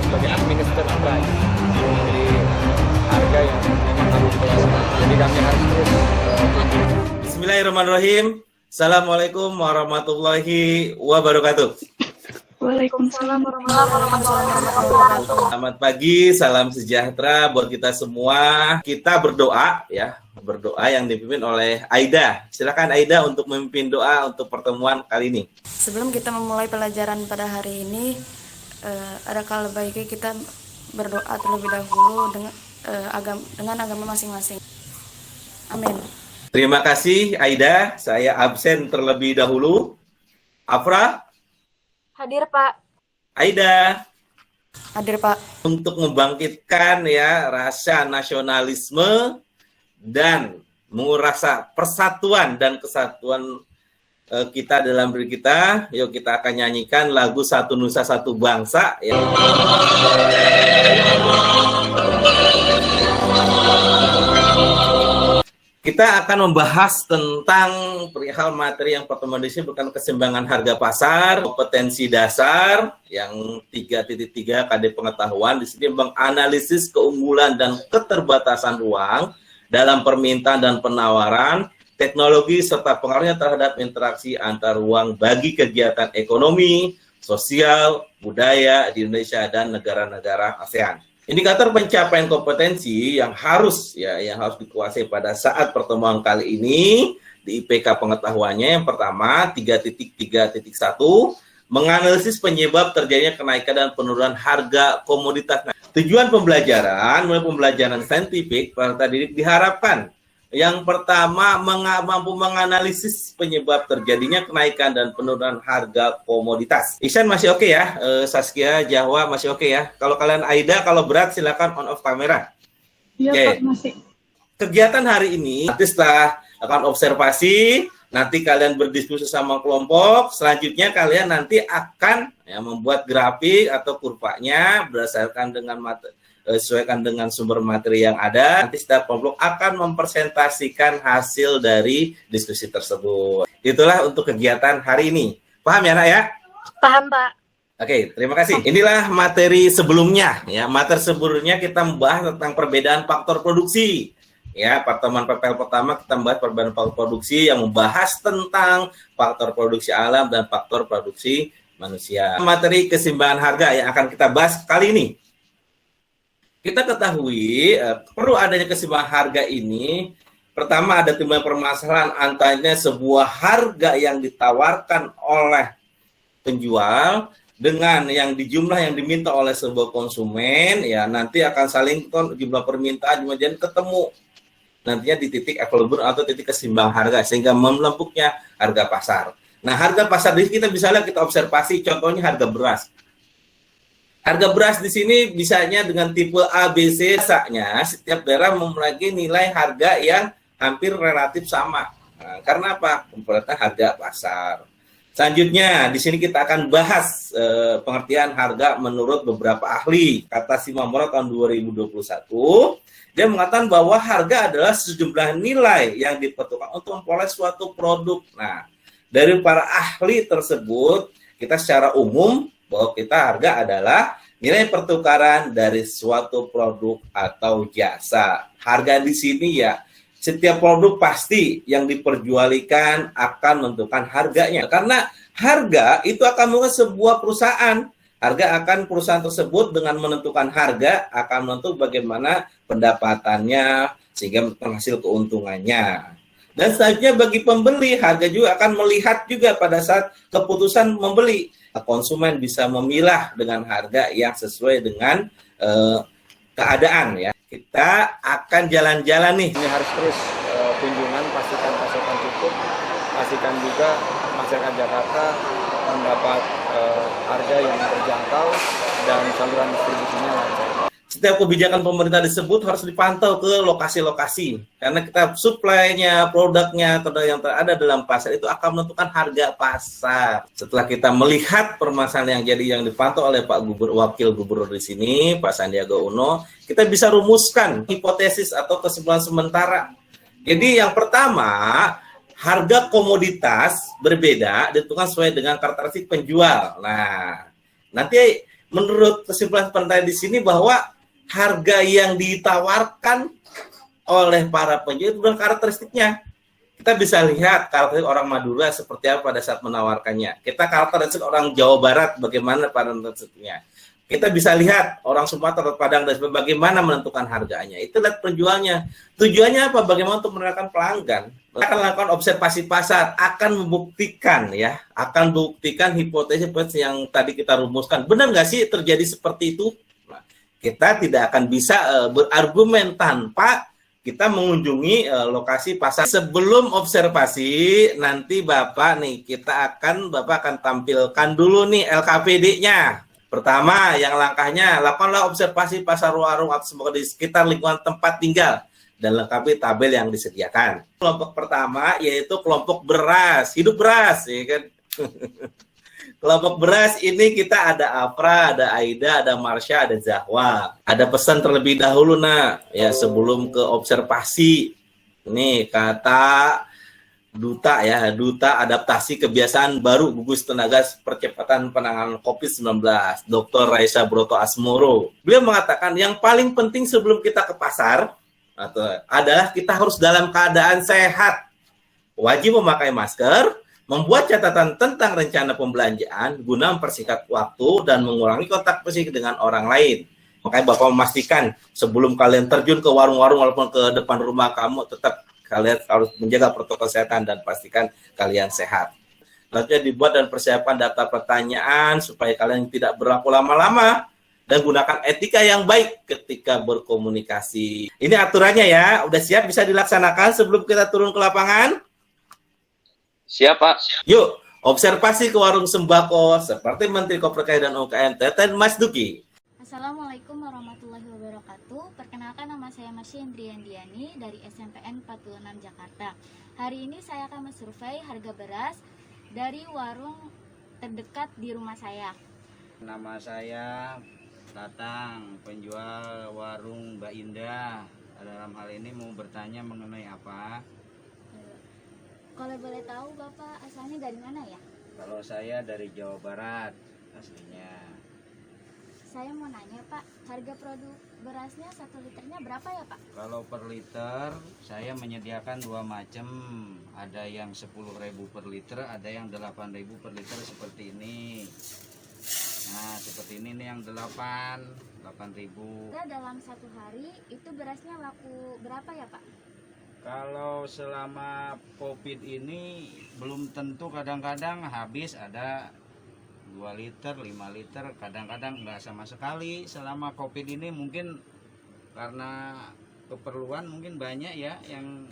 sebagai administer price. Jadi harga yang memang harus dijelaskan. Jadi kami harus terus Bismillahirrahmanirrahim. Assalamualaikum warahmatullahi wabarakatuh. Waalaikumsalam warahmatullahi wabarakatuh. Selamat pagi, salam sejahtera buat kita semua. Kita berdoa ya, berdoa yang dipimpin oleh Aida. Silakan Aida untuk memimpin doa untuk pertemuan kali ini. Sebelum kita memulai pelajaran pada hari ini, ada kalanya baiknya kita berdoa terlebih dahulu dengan agama masing-masing. Amin. Terima kasih Aida, saya absen terlebih dahulu. Afra? Hadir, Pak. Aida? Hadir, Pak. Untuk membangkitkan ya rasa nasionalisme dan merasa persatuan dan kesatuan kita dalam diri kita, yuk kita akan nyanyikan lagu Satu Nusa Satu Bangsa ya. Kita akan membahas tentang perihal materi yang pertemuan di sini bukan keseimbangan harga pasar, kompetensi dasar yang 3.3 KD pengetahuan. Di sini menganalisis keunggulan dan keterbatasan ruang dalam permintaan dan penawaran, teknologi serta pengaruhnya terhadap interaksi antar ruang bagi kegiatan ekonomi, sosial, budaya di Indonesia dan negara-negara ASEAN. Indikator pencapaian kompetensi yang harus dikuasai pada saat pertemuan kali ini di IPK pengetahuannya yang pertama 3.3.1 menganalisis penyebab terjadinya kenaikan dan penurunan harga komoditas. Nah, tujuan pembelajaran mulai pembelajaran saintifik peserta didik diharapkan yang pertama mampu menganalisis penyebab terjadinya kenaikan dan penurunan harga komoditas. Ihsan masih oke ya? Saskia, Jawa masih oke ya? Kalau kalian Aida, kalau berat silakan on off kamera. Iya, Oke. Pak, masih. Kegiatan hari ini nanti setelah akan observasi, nanti kalian berdiskusi sama kelompok, selanjutnya kalian nanti akan membuat grafik atau kurvanya berdasarkan dengan sesuaikan dengan sumber materi yang ada. Nanti setiap kelompok akan mempresentasikan hasil dari diskusi tersebut. Itulah untuk kegiatan hari ini. Paham ya, Nak ya? Paham, Pak. Oke, terima kasih. Inilah materi sebelumnya. Ya, materi sebelumnya kita membahas tentang perbedaan faktor produksi. Ya, pertemuan PPL pertama kita membahas perbedaan faktor produksi yang membahas tentang faktor produksi alam dan faktor produksi manusia. Materi keseimbangan harga yang akan kita bahas kali ini. Kita ketahui perlu adanya keseimbangan harga ini. Pertama ada timbul permasalahan antara sebuah harga yang ditawarkan oleh penjual dengan yang jumlah yang diminta oleh sebuah konsumen, ya nanti akan saling jumlah permintaan kemudian ketemu nantinya di titik equilibrium atau titik keseimbangan harga sehingga melempuknya harga pasar. Nah, harga pasar di kita bisa lihat, kita observasi contohnya harga beras. Harga beras di sini bisanya dengan tipe A, B, C, biasanya setiap daerah memiliki nilai harga yang hampir relatif sama. Nah, karena apa? Komponennya harga pasar. Selanjutnya, di sini kita akan bahas pengertian harga menurut beberapa ahli. Kata Simamura tahun 2021, dia mengatakan bahwa harga adalah sejumlah nilai yang diperuntukkan untuk memperoleh suatu produk. Nah, dari para ahli tersebut, kita secara umum bahwa kita harga adalah nilai pertukaran dari suatu produk atau jasa. Harga di sini ya, setiap produk pasti yang diperjualkan akan menentukan harganya. Karena harga itu akan menentukan sebuah perusahaan. Harga akan perusahaan tersebut dengan menentukan harga akan menentukan bagaimana pendapatannya sehingga menghasil keuntungannya. Dan selanjutnya bagi pembeli, harga juga akan melihat juga pada saat keputusan membeli. Konsumen bisa memilah dengan harga yang sesuai dengan keadaan ya. Kita akan jalan-jalan nih. ini harus terus kunjungan, pastikan pasokan cukup, pastikan juga masyarakat Jakarta mendapat harga yang terjangkau dan saluran distribusinya lancar. Setiap kebijakan pemerintah disebut harus dipantau ke lokasi-lokasi karena kita suplainya, produknya atau yang ada dalam pasar itu akan menentukan harga pasar. Setelah kita melihat permasalahan yang dipantau oleh Pak Wakil Gubernur di sini, Pak Sandiaga Uno, kita bisa rumuskan hipotesis atau kesimpulan sementara. Jadi yang pertama, harga komoditas berbeda ditentukan sesuai dengan karakteristik penjual. Nah, nanti menurut kesimpulan penelitian di sini bahwa harga yang ditawarkan oleh para penjual itu bukan karakteristiknya. Kita bisa lihat karakteristik orang Madura seperti apa pada saat menawarkannya. Kita karakteristik orang Jawa Barat bagaimana pada karakteristiknya. Kita bisa lihat orang Sumatera, Padang, dan sebagainya bagaimana menentukan harganya. Itu lihat penjualnya. Tujuannya apa? Bagaimana untuk menekan pelanggan. Kita akan lakukan observasi pasar, akan membuktikan hipotesis yang tadi kita rumuskan. Benar nggak sih terjadi seperti itu? Nah, kita tidak akan bisa berargumen tanpa kita mengunjungi lokasi pasar. Sebelum observasi, nanti Bapak akan tampilkan dulu nih LKPD-nya. Pertama, yang langkahnya, lakukanlah observasi pasar warung atau semoga di sekitar lingkungan tempat tinggal dan lengkapi tabel yang disediakan. Kelompok pertama yaitu kelompok beras, hidup beras, ya kan? Kelompok beras ini kita ada Afra, ada Aida, ada Marsha, ada Zahwa. Ada pesan terlebih dahulu, nak, ya sebelum ke observasi. Ini kata Duta Adaptasi Kebiasaan Baru Gugus Tenaga Percepatan Penanganan COVID-19, Dr. Raisa Broto Asmoro. Beliau mengatakan yang paling penting sebelum kita ke pasar adalah kita harus dalam keadaan sehat. Wajib memakai masker, membuat catatan tentang rencana pembelanjaan guna mempersingkat waktu dan mengurangi kontak fisik dengan orang lain. Makanya Bapak memastikan sebelum kalian terjun ke warung-warung walaupun ke depan rumah kamu, tetap kalian harus menjaga protokol kesehatan dan pastikan kalian sehat. Selanjutnya dibuat dan persiapan daftar pertanyaan supaya kalian tidak berlaku lama-lama dan gunakan etika yang baik ketika berkomunikasi. Ini aturannya ya, udah siap bisa dilaksanakan sebelum kita turun ke lapangan? Siap, Pak. Yuk, observasi ke warung sembako seperti Menteri Kopernikah dan UMKM Teten Mas Duki. Assalamualaikum warahmatullahi wabarakatuh. Perkenalkan, nama saya Marsha Indriandiani dari SMPN 46 Jakarta. Hari ini saya akan mensurvei harga beras dari warung terdekat di rumah saya. Nama saya Tatang, penjual warung Mbak Indah. Dalam hal ini mau bertanya mengenai apa? Kalau boleh tahu Bapak asalnya dari mana ya? Kalau saya dari Jawa Barat aslinya. Saya mau nanya Pak, harga produk berasnya 1 liternya berapa ya Pak? Kalau per liter saya menyediakan dua macam. Ada yang 10.000 per liter, ada yang 8.000 per liter seperti ini. Nah, seperti ini nih yang 8.000. Dalam satu hari itu berasnya laku berapa ya Pak? Kalau selama COVID ini belum tentu, kadang-kadang habis, ada 2 liter, 5 liter, kadang-kadang nggak sama sekali. Selama COVID ini mungkin karena keperluan mungkin banyak ya yang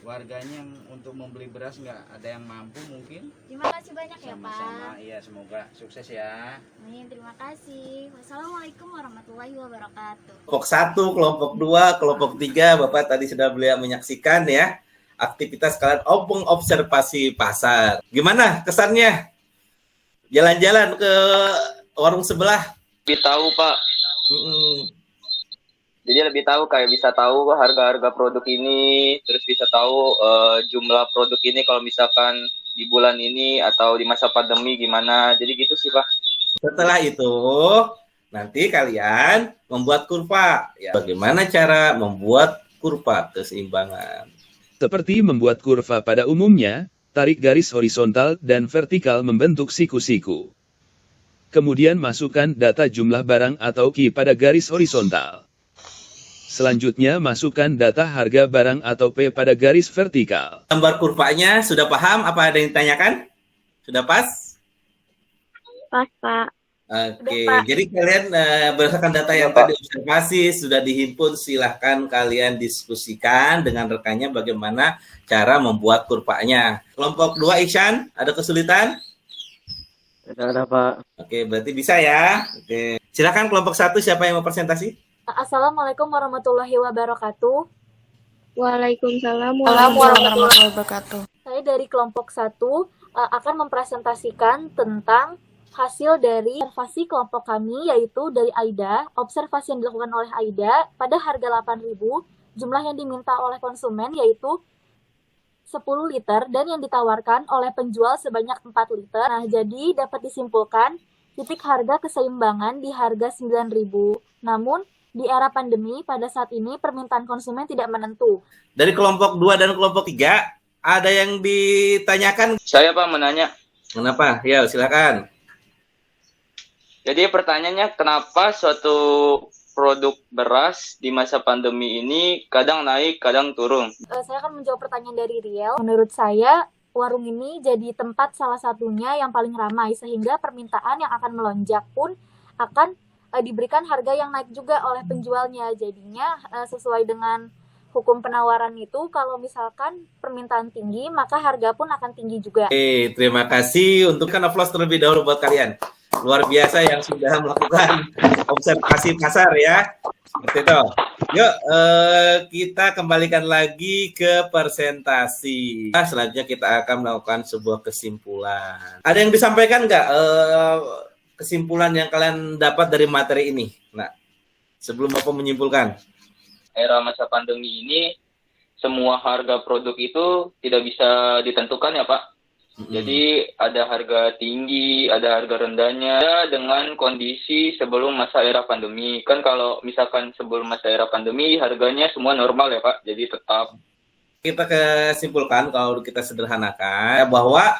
warganya yang untuk membeli beras nggak ada yang mampu mungkin. Terima kasih banyak ya Pak. Sama-sama, iya, semoga sukses ya. Amin, terima kasih. Wassalamualaikum warahmatullahi wabarakatuh. Kelompok 1, kelompok 2, kelompok 3, Bapak tadi sudah beliau menyaksikan ya aktivitas kalian observasi pasar. Gimana kesannya? Jalan-jalan ke warung sebelah. Lebih tahu, Pak. Jadi lebih tahu, kayak bisa tahu harga-harga produk ini, terus bisa tahu jumlah produk ini kalau misalkan di bulan ini atau di masa pandemi gimana. Jadi gitu sih, Pak. Setelah itu nanti kalian membuat kurva. Ya, bagaimana cara membuat kurva keseimbangan? Seperti membuat kurva pada umumnya, tarik garis horizontal dan vertikal membentuk siku-siku. Kemudian masukkan data jumlah barang atau Q pada garis horizontal. Selanjutnya masukkan data harga barang atau P pada garis vertikal. Gambar kurvanya sudah paham? Apa ada yang ditanyakan? Sudah pas? Pas, Pak. Oke, Sudah, Pak. jadi kalian berdasarkan data yang tadi observasi sudah dihimpun, silahkan kalian diskusikan dengan rekannya bagaimana cara membuat kurvanya. Kelompok 2, Iksan, ada kesulitan? Tidak ada, Pak. Oke, berarti bisa ya. Oke, silakan kelompok 1, siapa yang mau presentasi? Assalamualaikum warahmatullahi wabarakatuh. Waalaikumsalam warahmatullahi wabarakatuh. Saya dari kelompok 1 akan mempresentasikan tentang hasil dari observasi kelompok kami, yaitu dari Aida. Observasi yang dilakukan oleh Aida pada harga 8.000, jumlah yang diminta oleh konsumen yaitu 10 liter dan yang ditawarkan oleh penjual sebanyak 4 liter. Nah, jadi dapat disimpulkan titik harga keseimbangan di harga 9.000. Namun, di era pandemi, pada saat ini permintaan konsumen tidak menentu. Dari kelompok 2 dan kelompok 3, ada yang ditanyakan? Saya Pak menanya. Kenapa? Ya, silakan. Jadi pertanyaannya, kenapa suatu produk beras di masa pandemi ini kadang naik, kadang turun? Saya akan menjawab pertanyaan dari Riel. Menurut saya, warung ini jadi tempat salah satunya yang paling ramai, sehingga permintaan yang akan melonjak pun akan diberikan harga yang naik juga oleh penjualnya. Jadinya sesuai dengan hukum penawaran itu, kalau misalkan permintaan tinggi, maka harga pun akan tinggi juga. Terima kasih. Untuk applause terlebih dahulu buat kalian. Luar biasa yang sudah melakukan observasi pasar ya. Seperti itu. Yuk, kita kembalikan lagi ke presentasi. Selanjutnya kita akan melakukan sebuah kesimpulan. Ada yang disampaikan nggak kesimpulan yang kalian dapat dari materi ini? Nah, sebelum Bapak menyimpulkan. Era masa pandemi ini, semua harga produk itu tidak bisa ditentukan ya Pak. Jadi ada harga tinggi, ada harga rendahnya dengan kondisi sebelum masa era pandemi. Kan kalau misalkan sebelum masa era pandemi harganya semua normal ya Pak. Jadi tetap. Kita kesimpulkan kalau kita sederhanakan bahwa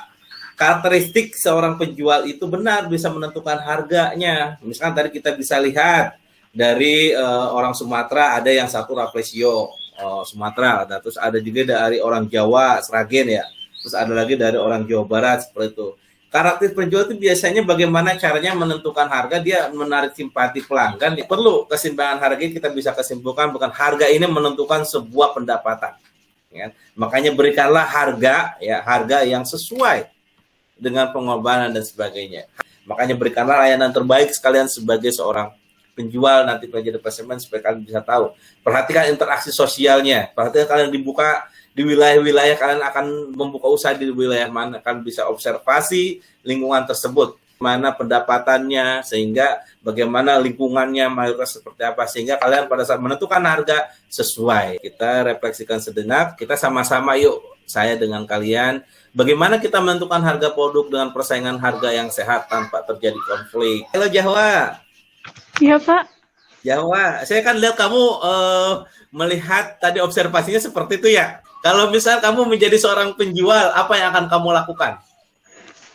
karakteristik seorang penjual itu benar bisa menentukan harganya. Misalkan tadi kita bisa lihat dari orang Sumatera ada yang satu Rafflesia Sumatera, terus ada juga dari orang Jawa Sragen ya. Terus ada lagi dari orang Jawa Barat, seperti itu. Karakteristik penjual itu biasanya bagaimana caranya menentukan harga, dia menarik simpati pelanggan. Perlu keseimbangan harga, kita bisa kesimpulkan bukan harga ini menentukan sebuah pendapatan. Ya. Makanya berikanlah harga yang sesuai dengan pengorbanan dan sebagainya. Makanya berikanlah layanan terbaik sekalian sebagai seorang penjual nanti pelajar departemen supaya kalian bisa tahu. Perhatikan interaksi sosialnya. Perhatikan kalian dibuka di wilayah-wilayah, kalian akan membuka usaha di wilayah mana, kalian bisa observasi lingkungan tersebut, mana pendapatannya, sehingga bagaimana lingkungannya, mayoritas seperti apa, sehingga kalian pada saat menentukan harga sesuai. Kita refleksikan sejenak, kita sama-sama yuk, saya dengan kalian, bagaimana kita menentukan harga produk dengan persaingan harga yang sehat tanpa terjadi konflik. Halo Jawa. Iya Pak. Jawa, saya kan lihat kamu melihat tadi observasinya seperti itu ya. Kalau misal kamu menjadi seorang penjual, apa yang akan kamu lakukan?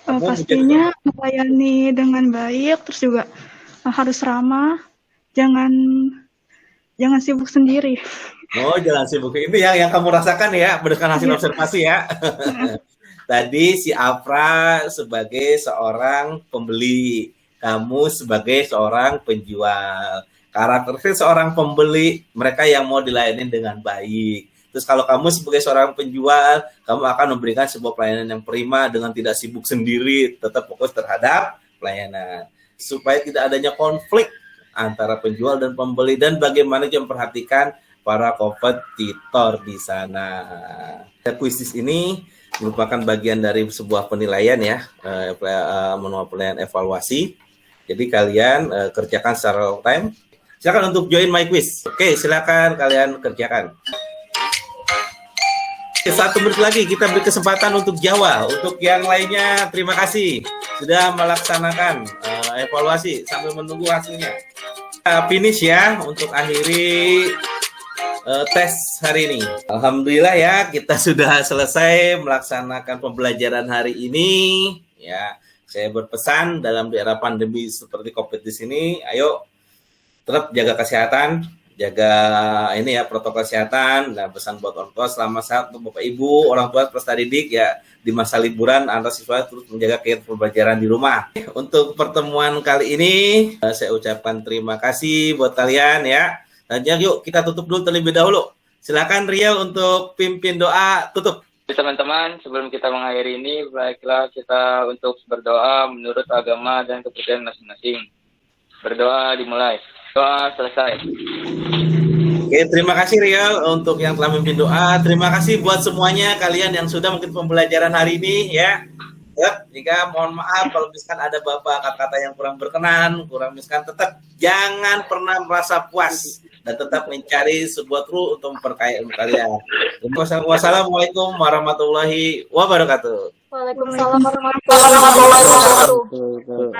Pastinya melayani dengan baik, terus juga harus ramah, jangan sibuk sendiri. Oh, jangan sibuk. Ini yang kamu rasakan ya, berdasarkan hasil observasi ya. Tadi si Afra sebagai seorang pembeli, kamu sebagai seorang penjual. Karakteristik seorang pembeli, mereka yang mau dilayani dengan baik. Terus kalau kamu sebagai seorang penjual, kamu akan memberikan sebuah pelayanan yang prima dengan tidak sibuk sendiri, tetap fokus terhadap pelayanan. Supaya tidak adanya konflik antara penjual dan pembeli, dan bagaimana juga memperhatikan para kompetitor di sana. Kuisis ini merupakan bagian dari sebuah penilaian ya, manual penilaian evaluasi. Jadi kalian kerjakan secara real time. Silakan untuk join my quiz. Oke, silakan kalian kerjakan. 1 menit lagi kita beri kesempatan untuk Jawa. Untuk yang lainnya, terima kasih sudah melaksanakan evaluasi sambil menunggu hasilnya. Kita finish ya untuk akhiri tes hari ini. Alhamdulillah ya, kita sudah selesai melaksanakan pembelajaran hari ini. Ya, saya berpesan dalam era pandemi seperti COVID di sini, ayo tetap jaga kesehatan, jaga ini ya protokol kesehatan. Dan pesan buat orang tua selama sehat untuk Bapak Ibu, orang tua peserta didik ya di masa liburan antar siswa terus menjaga kegiatan pembelajaran di rumah. Untuk pertemuan kali ini saya ucapkan terima kasih buat kalian ya. Dan yuk kita tutup dulu terlebih dahulu. Silakan Riel untuk pimpin doa tutup. Teman-teman, sebelum kita mengakhiri ini, baiklah kita untuk berdoa menurut agama dan kepercayaan masing-masing. Berdoa dimulai. Doa selesai. Oke, terima kasih Riel untuk yang telah memimpin doa. Terima kasih buat semuanya kalian yang sudah mengikuti pembelajaran hari ini ya. Jika mohon maaf kalau misalkan ada kata-kata yang kurang berkenan, misalkan tetap jangan pernah merasa puas dan tetap mencari sebuah truth untuk memperkaya ilmu kalian. Wassalamualaikum warahmatullahi wabarakatuh. Waalaikumsalam warahmatullahi wabarakatuh.